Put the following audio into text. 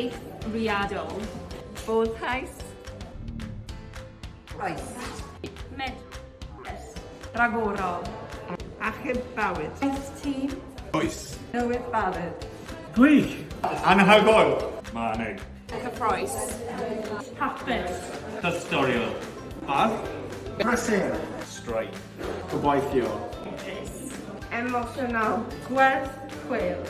Eithriadol. Bwlhais. Oes. Medrus. Ragorol. Achub bywyd. Filltir. Dwys. Newid balch. Brechu. Anhygoel. Blinedig. Cyffroes. Hapus. Cystoriol. Balch. Brysur. Straid. Gwefreiddiol. Emosiynol. Gwerth. Chweil.